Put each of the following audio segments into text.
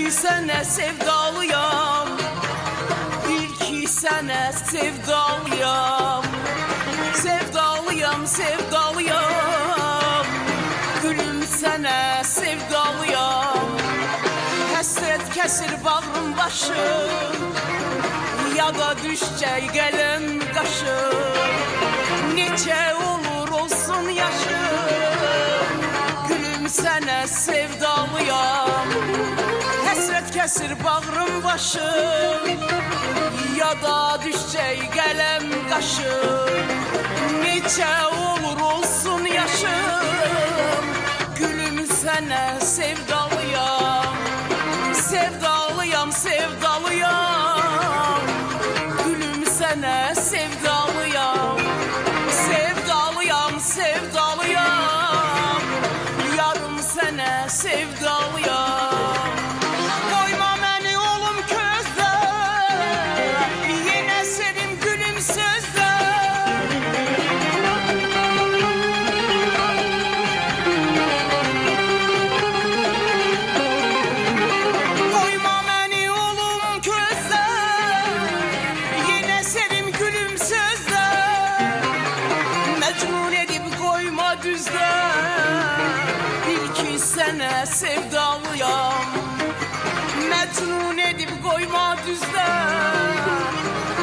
ki sene sevdalıyam, bil ki sene sevdalıyam. Sevdalıyam, sevdalıyam, gülüm sene sevdalıyam. Həsrət kəsir bağrım başım, ya da düşcək qələm qaşım. Neçə olur olsun yaşım, gülüm sənə sevdalıyam. Həsrət kəsir bağrım başım, ya da düşcək qələm qaşım. Neçə olur olsun yaşım, gülüm sənə sevdalıyam. Sevdalıyam, sevdalıyam, gülüm sənə sevdalıyam. Sevdalıyam, sevdalıyam, yarım sənə sevdalıyam. Qoyma məni olum közdə, yenə sevim gülüm sözdə. Qoyma məni olum közdə, yenə sevim gülüm sözdə. Məcnun edib qoyma düzdə, bil ki sənə sevdalıyam. Məcnun edib qoyma düzdə,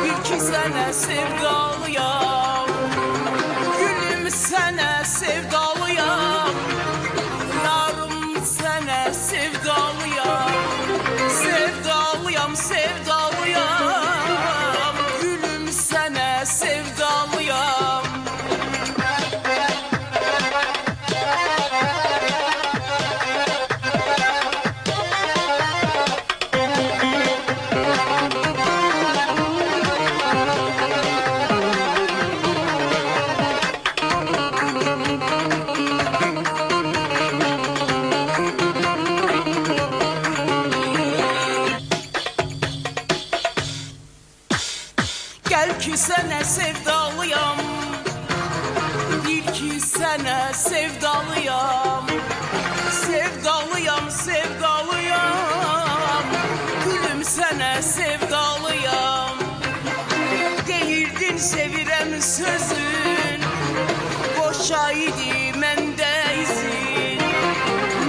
bil ki sənə sevdalıyam. Gülüm sənə sevdalıyam, yarım sənə sevdalıyam. Sevdalıyam, sevdalıyam, gülüm sənə sevdalıyam. Gel ki sənə sevdalıyam, bil ki sənə sevdalıyam. Sevdalıyam, sevdalıyam, gülüm sənə sevdalıyam. Deyirdin sevirəm sözün, boşa idi məndə izin.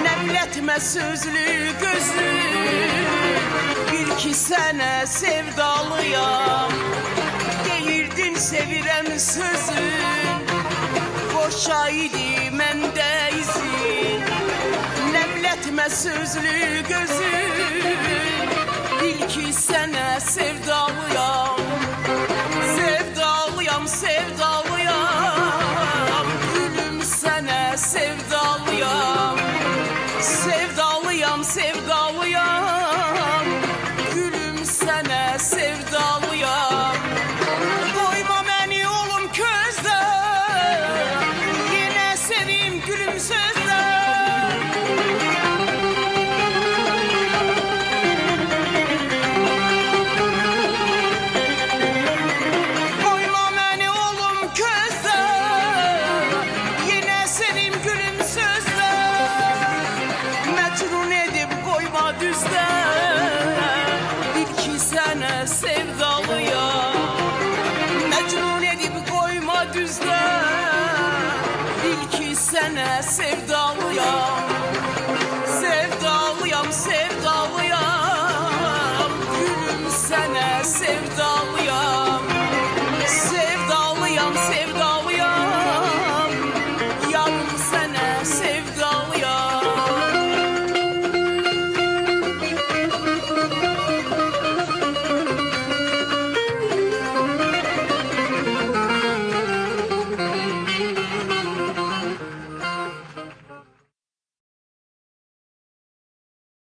Nəmlətmə sözlü gözün, bil ki sənə sevdalıyam. Deyirdin sevirəm sözün, boşa idi məndə izin. Nəmlətmə sözlü gözün, bil ki sənə sevdalıyam.